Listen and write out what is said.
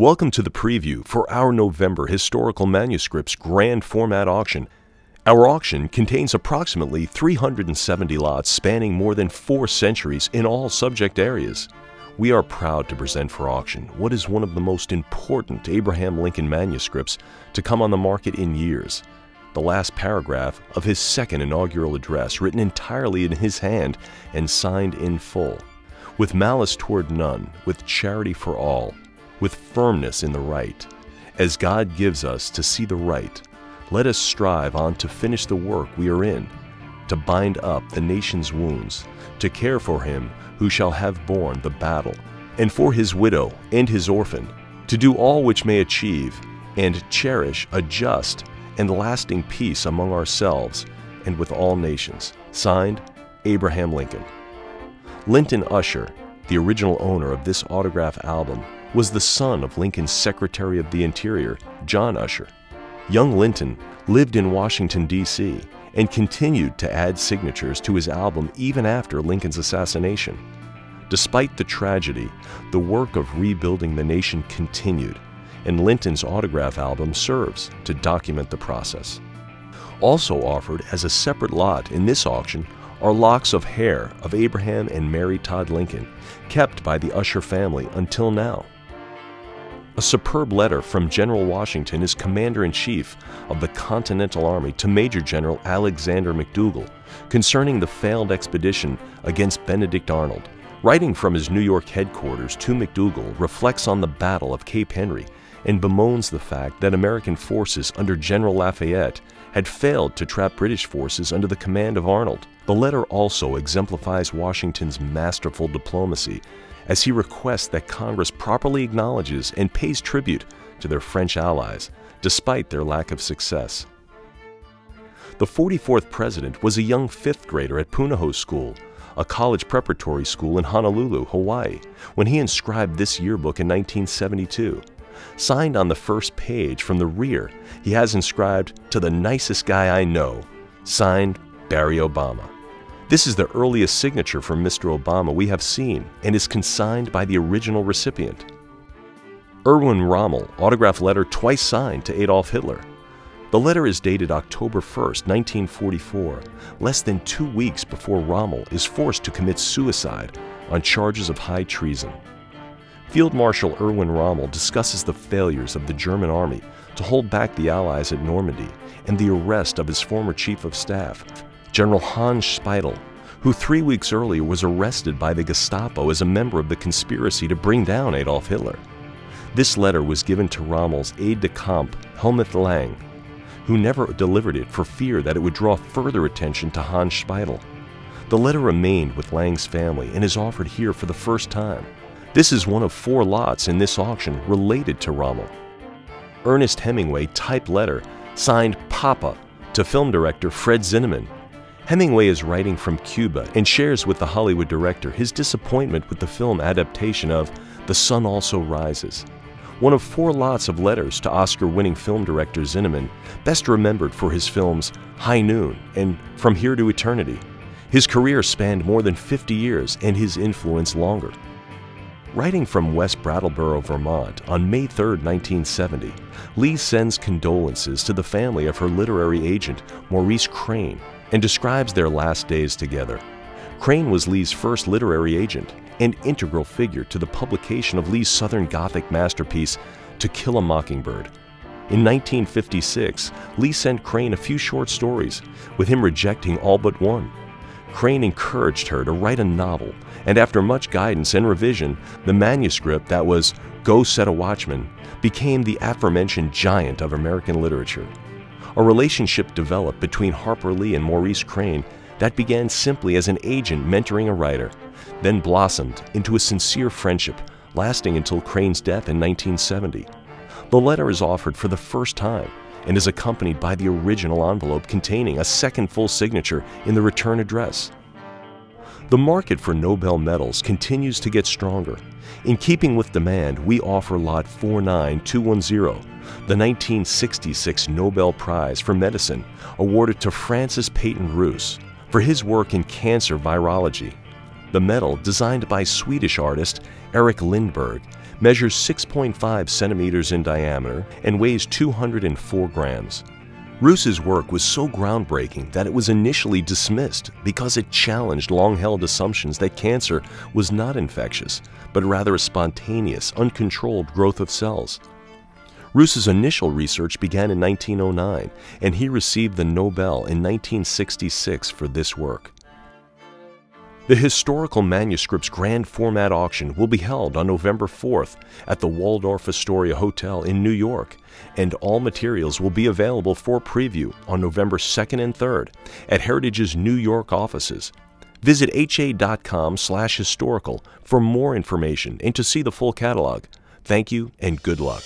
Welcome to the preview for our November Historical Manuscripts Grand Format Auction. Our auction contains approximately 370 lots spanning more than 4 centuries in all subject areas. We are proud to present for auction what is one of the most important Abraham Lincoln manuscripts to come on the market in years. The last paragraph of his second inaugural address, written entirely in his hand and signed in full. With malice toward none, with charity for all, with firmness in the right. As God gives us to see the right, let us strive on to finish the work we are in, to bind up the nation's wounds, to care for him who shall have borne the battle, and for his widow and his orphan, to do all which may achieve and cherish a just and lasting peace among ourselves and with all nations. Signed, Abraham Lincoln. Linton Usher, the original owner of this autograph album, was the son of Lincoln's Secretary of the Interior, John Usher. Young Linton lived in Washington, D.C., and continued to add signatures to his album even after Lincoln's assassination. Despite the tragedy, the work of rebuilding the nation continued, and Linton's autograph album serves to document the process. Also offered as a separate lot in this auction are locks of hair of Abraham and Mary Todd Lincoln, kept by the Usher family until now. A superb letter from General Washington as Commander-in-Chief of the Continental Army to Major General Alexander McDougall concerning the failed expedition against Benedict Arnold. Writing from his New York headquarters to McDougall reflects on the Battle of Cape Henry and bemoans the fact that American forces under General Lafayette had failed to trap British forces under the command of Arnold. The letter also exemplifies Washington's masterful diplomacy as he requests that Congress properly acknowledges and pays tribute to their French allies, despite their lack of success. The 44th president was a young 5th grader at Punahou School, a college preparatory school in Honolulu, Hawaii, when he inscribed this yearbook in 1972. Signed on the first page from the rear, he has inscribed, "To the nicest guy I know," signed Barry Obama. This is the earliest signature from Mr. Obama we have seen and is consigned by the original recipient. Erwin Rommel autograph letter twice signed to Adolf Hitler. The letter is dated October 1st, 1944, less than 2 weeks before Rommel is forced to commit suicide on charges of high treason. Field Marshal Erwin Rommel discusses the failures of the German army to hold back the Allies at Normandy and the arrest of his former chief of staff, General Hans Speidel, who 3 weeks earlier was arrested by the Gestapo as a member of the conspiracy to bring down Adolf Hitler. This letter was given to Rommel's aide-de-camp, Helmuth Lang, who never delivered it for fear that it would draw further attention to Hans Speidel. The letter remained with Lang's family and is offered here for the first time. This is one of 4 lots in this auction related to Rommel. Ernest Hemingway typed letter signed Papa to film director Fred Zinnemann. Hemingway is writing from Cuba and shares with the Hollywood director his disappointment with the film adaptation of The Sun Also Rises. One of 4 lots of letters to Oscar-winning film director Zinnemann, best remembered for his films High Noon and From Here to Eternity. His career spanned more than 50 years and his influence longer. Writing from West Brattleboro, Vermont on May 3, 1970, Lee sends condolences to the family of her literary agent, Maurice Crane, and describes their last days together. Crane was Lee's first literary agent and integral figure to the publication of Lee's Southern Gothic masterpiece, To Kill a Mockingbird. In 1956, Lee sent Crane a few short stories, with him rejecting all but one. Crane encouraged her to write a novel, and after much guidance and revision, the manuscript that was Go Set a Watchman became the aforementioned giant of American literature. A relationship developed between Harper Lee and Maurice Crane that began simply as an agent mentoring a writer, then blossomed into a sincere friendship lasting until Crane's death in 1970. The letter is offered for the first time and is accompanied by the original envelope containing a second full signature in the return address. The market for Nobel medals continues to get stronger. In keeping with demand, we offer Lot 49210, the 1966 Nobel Prize for Medicine, awarded to Francis Peyton Roos for his work in cancer virology. The medal, designed by Swedish artist Erik Lindberg, measures 6.5 centimeters in diameter, and weighs 204 grams. Roos's work was so groundbreaking that it was initially dismissed because it challenged long-held assumptions that cancer was not infectious, but rather a spontaneous, uncontrolled growth of cells. Roos's initial research began in 1909, and he received the Nobel in 1966 for this work. The Historical Manuscripts Grand Format Auction will be held on November 4th at the Waldorf Astoria Hotel in New York, and all materials will be available for preview on November 2nd and 3rd at Heritage's New York offices. Visit ha.com/historical for more information and to see the full catalog. Thank you and good luck.